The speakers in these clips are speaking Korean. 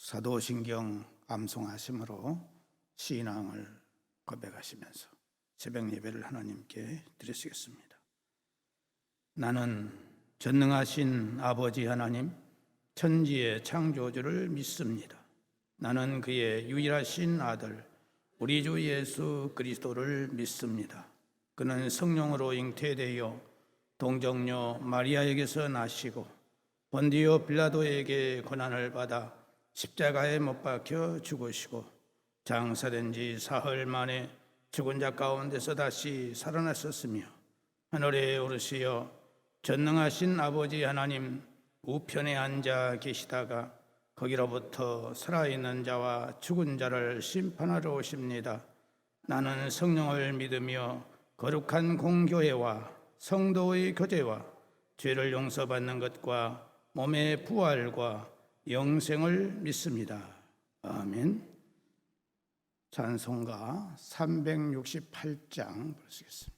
사도신경 암송하심으로 신앙을 고백하시면서 새벽 예배를 하나님께 드리시겠습니다. 나는 전능하신 아버지 하나님, 천지의 창조주를 믿습니다. 나는 그의 유일하신 아들 우리 주 예수 그리스도를 믿습니다. 그는 성령으로 잉태되어 동정녀 마리아에게서 나시고 본디오 빌라도에게 고난을 받아 십자가에 못 박혀 죽으시고 장사된 지 사흘 만에 죽은 자 가운데서 다시 살아나셨으며 하늘에 오르시어 전능하신 아버지 하나님 우편에 앉아 계시다가 거기로부터 살아있는 자와 죽은 자를 심판하러 오십니다. 나는 성령을 믿으며 거룩한 공교회와 성도의 교제와 죄를 용서받는 것과 몸의 부활과 영생을 믿습니다. 아멘. 찬송가 368장 부르시겠습니다.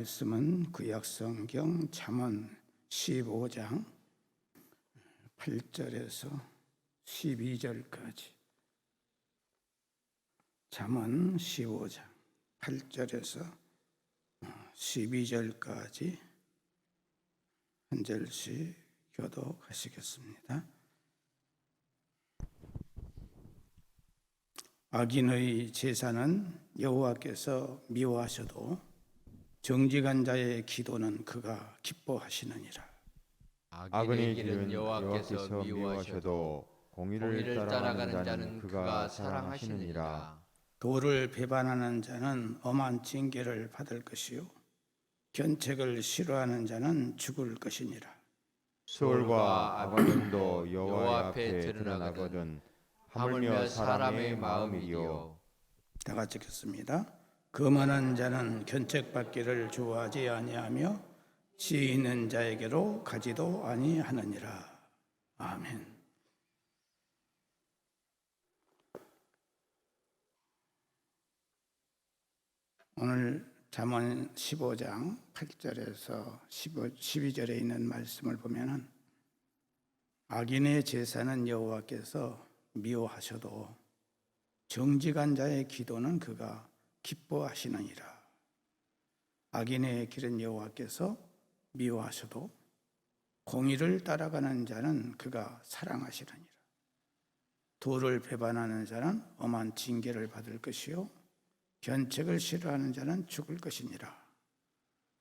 말씀은 구약성경 잠언 15장 8절에서 12절까지, 잠언 15장 8절에서 12절까지 한 절씩 교독하시겠습니다. 악인의 제사는 여호와께서 미워하셔도 정직한 자의 기도는 그가 기뻐하시느니라. 악인의 길은 여호와께서 미워하셔도 공의를 따라가는 자는 그가 사랑하시느니라. 도를 배반하는 자는 엄한 징계를 받을 것이요 견책을 싫어하는 자는 죽을 것이니라. 수월과 아바돈도 여호와 앞에 드러나거든 하물며 사람의 마음이요. 다 같이 읽겠습니다. 거만한 자는 견책받기를 좋아하지 아니하며 지혜 있는 자에게로 가지도 아니하느니라. 아멘. 오늘 잠언 15장 8절에서 12절에 있는 말씀을 보면은 악인의 제사는 여호와께서 미워하셔도 정직한 자의 기도는 그가 기뻐하시느니라. 악인의 길은 여호와께서 미워하셔도 공의를 따라가는 자는 그가 사랑하시느니라. 도를 배반하는 자는 엄한 징계를 받을 것이요 견책을 싫어하는 자는 죽을 것이니라.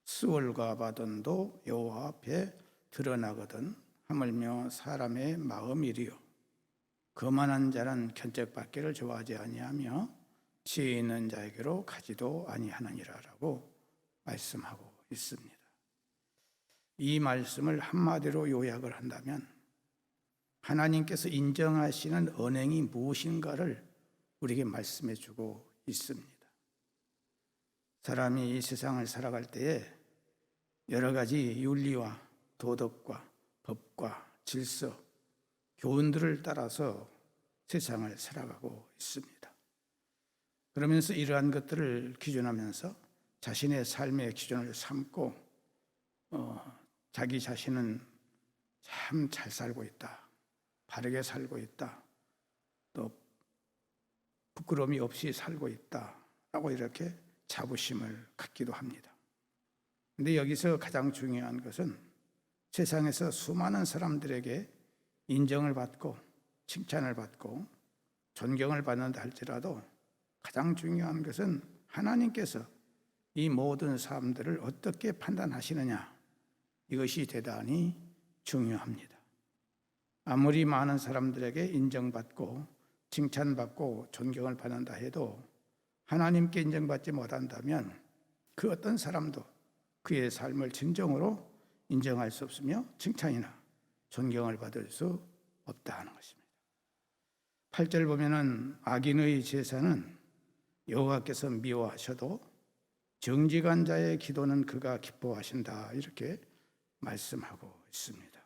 스월과 아바돈도 여호와 앞에 드러나거든 하물며 사람의 마음이리요. 거만한 자는 견책받기를 좋아하지 아니하며 지혜 있는 자에게로 가지도 아니하느니라라고 말씀하고 있습니다. 이 말씀을 한마디로 요약을 한다면 하나님께서 인정하시는 언행이 무엇인가를 우리에게 말씀해 주고 있습니다. 사람이 이 세상을 살아갈 때에 여러 가지 윤리와 도덕과 법과 질서, 교훈들을 따라서 세상을 살아가고 있습니다. 그러면서 이러한 것들을 기준하면서 자신의 삶의 기준을 삼고 자기 자신은 참 잘 살고 있다, 바르게 살고 있다, 또 부끄러움이 없이 살고 있다라고 이렇게 자부심을 갖기도 합니다. 그런데 여기서 가장 중요한 것은 세상에서 수많은 사람들에게 인정을 받고 칭찬을 받고 존경을 받는다 할지라도 가장 중요한 것은 하나님께서 이 모든 사람들을 어떻게 판단하시느냐, 이것이 대단히 중요합니다. 아무리 많은 사람들에게 인정받고 칭찬받고 존경을 받는다 해도 하나님께 인정받지 못한다면 그 어떤 사람도 그의 삶을 진정으로 인정할 수 없으며 칭찬이나 존경을 받을 수 없다 하는 것입니다. 8절 보면은 악인의 제사는 여호와께서 미워하셔도 정직한 자의 기도는 그가 기뻐하신다, 이렇게 말씀하고 있습니다.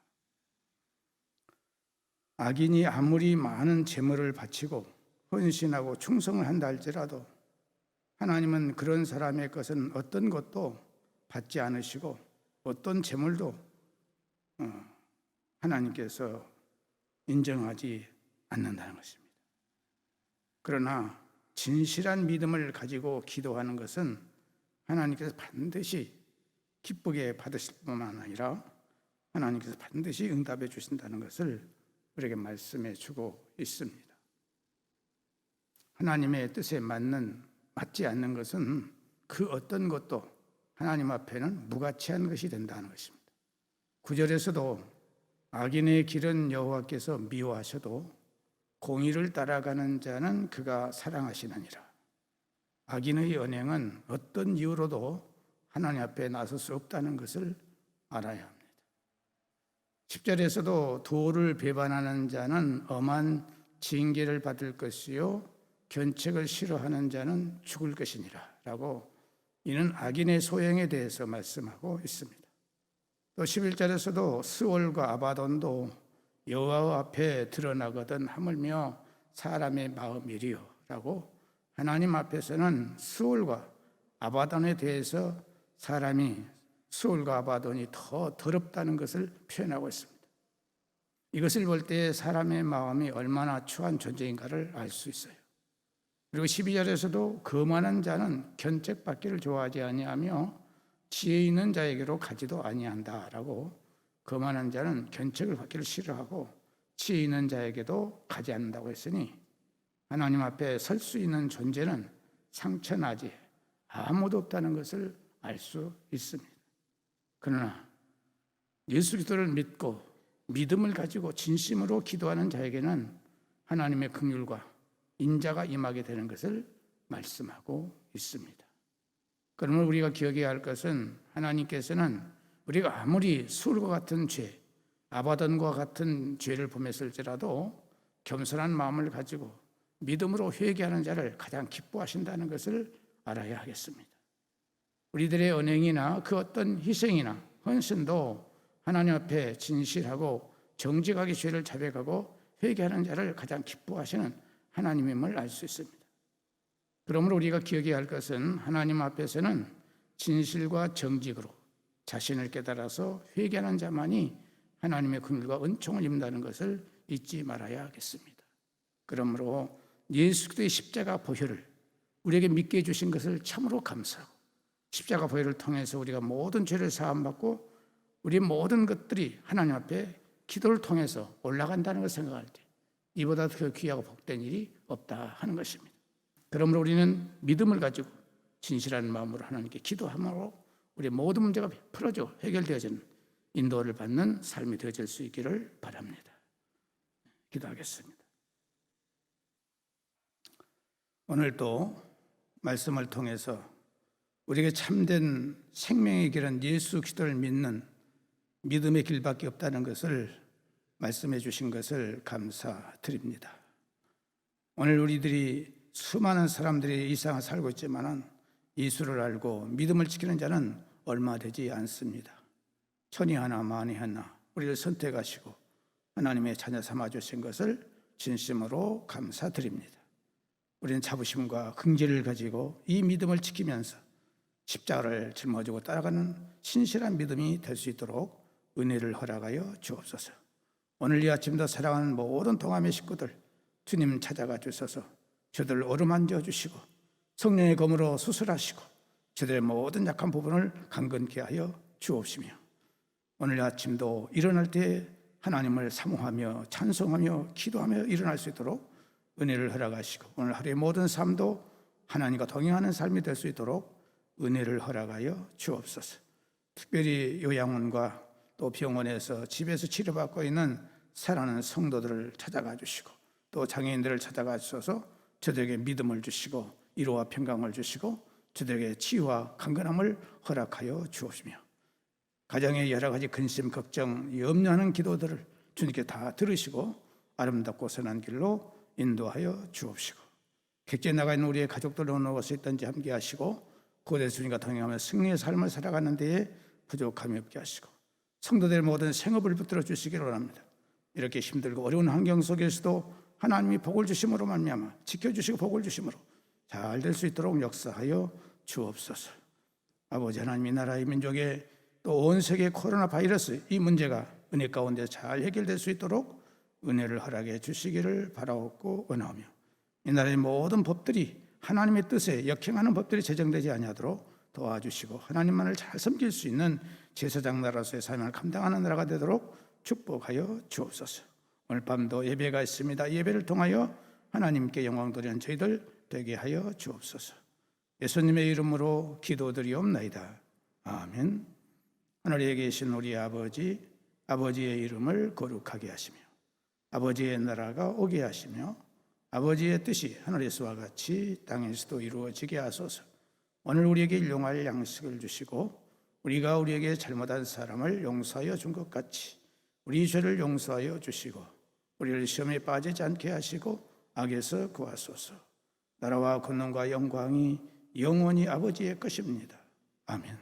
악인이 아무리 많은 재물을 바치고 헌신하고 충성을 한다 할지라도 하나님은 그런 사람의 것은 어떤 것도 받지 않으시고 어떤 재물도 하나님께서 인정하지 않는다는 것입니다. 그러나 진실한 믿음을 가지고 기도하는 것은 하나님께서 반드시 기쁘게 받으실 뿐만 아니라 하나님께서 반드시 응답해 주신다는 것을 우리에게 말씀해 주고 있습니다. 하나님의 뜻에 맞지 않는 것은 그 어떤 것도 하나님 앞에는 무가치한 것이 된다는 것입니다. 9절에서도 악인의 길은 여호와께서 미워하셔도 공의를 따라가는 자는 그가 사랑하시느니라. 악인의 언행은 어떤 이유로도 하나님 앞에 나설 수 없다는 것을 알아야 합니다. 10절에서도 도를 배반하는 자는 엄한 징계를 받을 것이요 견책을 싫어하는 자는 죽을 것이니라 라고, 이는 악인의 소행에 대해서 말씀하고 있습니다. 또 11절에서도 스월과 아바돈도 여호와 앞에 드러나거든 하물며 사람의 마음이리요 라고, 하나님 앞에서는 스월과 아바돈에 대해서 사람이 수올과 아바돈이 더 더럽다는 것을 표현하고 있습니다. 이것을 볼 때 사람의 마음이 얼마나 추한 존재인가를 알 수 있어요. 그리고 12절에서도 거만한 자는 견책받기를 좋아하지 아니하며 지혜 있는 자에게로 가지도 아니한다라고, 거만한 자는 견책을 받기를 싫어하고 지혜 있는 자에게도 가지 않는다고 했으니 하나님 앞에 설 수 있는 존재는 상처나지 아무도 없다는 것을 알 수 있습니다. 그러나 예수 그리스도를 믿고 믿음을 가지고 진심으로 기도하는 자에게는 하나님의 긍휼과 인자가 임하게 되는 것을 말씀하고 있습니다. 그러므로 우리가 기억해야 할 것은 하나님께서는 우리가 아무리 수울과 같은 죄, 아바돈과 같은 죄를 범했을지라도 겸손한 마음을 가지고 믿음으로 회개하는 자를 가장 기뻐하신다는 것을 알아야 하겠습니다. 우리들의 언행이나 그 어떤 희생이나 헌신도 하나님 앞에 진실하고 정직하게 죄를 자백하고 회개하는 자를 가장 기뻐하시는 하나님임을 알 수 있습니다. 그러므로 우리가 기억해야 할 것은 하나님 앞에서는 진실과 정직으로 자신을 깨달아서 회개하는 자만이 하나님의 긍휼과 은총을 입는다는 것을 잊지 말아야 하겠습니다. 그러므로 예수 그리스도의 십자가 보혈을 우리에게 믿게 해주신 것을 참으로 감사하고, 십자가 보혈을 통해서 우리가 모든 죄를 사함받고 우리 모든 것들이 하나님 앞에 기도를 통해서 올라간다는 것을 생각할 때 이보다 더 귀하고 복된 일이 없다 하는 것입니다. 그러므로 우리는 믿음을 가지고 진실한 마음으로 하나님께 기도함으로 우리 모든 문제가 풀어져 해결되어지는 인도를 받는 삶이 되어질 수 있기를 바랍니다. 기도하겠습니다. 오늘도 말씀을 통해서 우리에게 참된 생명의 길은 예수 그리스도를 믿는 믿음의 길밖에 없다는 것을 말씀해 주신 것을 감사드립니다. 오늘 우리들이 수많은 사람들이 이 세상을 살고 있지만 예수를 알고 믿음을 지키는 자는 얼마 되지 않습니다. 천이 하나 만이 하나 우리를 선택하시고 하나님의 자녀 삼아 주신 것을 진심으로 감사드립니다. 우리는 자부심과 긍지를 가지고 이 믿음을 지키면서 십자가를 짊어지고 따라가는 신실한 믿음이 될 수 있도록 은혜를 허락하여 주옵소서. 오늘 이 아침도 사랑하는 모든 동함의 식구들 주님 찾아가 주셔서 저들을 어루만져 주시고 성령의 검으로 수술하시고 저들의 모든 약한 부분을 강건케 하여 주옵시며, 오늘 아침도 일어날 때 하나님을 사모하며 찬송하며 기도하며 일어날 수 있도록 은혜를 허락하시고, 오늘 하루의 모든 삶도 하나님과 동행하는 삶이 될 수 있도록 은혜를 허락하여 주옵소서. 특별히 요양원과 또 병원에서 집에서 치료받고 있는 사랑하는 성도들을 찾아가 주시고 또 장애인들을 찾아가 주셔서 저들에게 믿음을 주시고 위로와 평강을 주시고 저들에게 치유와 강건함을 허락하여 주옵시며, 가정의 여러 가지 근심, 걱정, 염려하는 기도들을 주님께 다 들으시고 아름답고 선한 길로 인도하여 주옵시고, 객지에 나가 있는 우리의 가족들 어느 곳에 있든지 함께 하시고 고대 주님과 동행하며 승리의 삶을 살아가는 데에 부족함이 없게 하시고 성도들의 모든 생업을 붙들어 주시기를 원합니다. 이렇게 힘들고 어려운 환경 속에서도 하나님이 복을 주심으로 말미암아 지켜주시고 복을 주심으로 잘 될 수 있도록 역사하여 주옵소서. 아버지 하나님, 이 나라의 민족의 또 온 세계 코로나 바이러스 이 문제가 은혜 가운데 잘 해결될 수 있도록 은혜를 허락해 주시기를 바라옵고 원하오며, 이 나라의 모든 법들이 하나님의 뜻에 역행하는 법들이 제정되지 아니하도록 도와주시고 하나님만을 잘 섬길 수 있는 제사장 나라로서의 삶을 감당하는 나라가 되도록 축복하여 주옵소서. 오늘 밤도 예배가 있습니다. 예배를 통하여 하나님께 영광 돌리는 저희들 되게 하여 주옵소서. 예수님의 이름으로 기도드리옵나이다. 아멘. 하늘에 계신 우리 아버지, 아버지의 이름을 거룩하게 하시며 아버지의 나라가 오게 하시며 아버지의 뜻이 하늘에서와 같이 땅에서도 이루어지게 하소서. 오늘 우리에게 일용할 양식을 주시고 우리가 우리에게 잘못한 사람을 용서하여 준 것 같이 우리 죄를 용서하여 주시고 우리를 시험에 빠지지 않게 하시고 악에서 구하소서. 나라와 권능과 영광이 영원히 아버지의 것입니다. 아멘.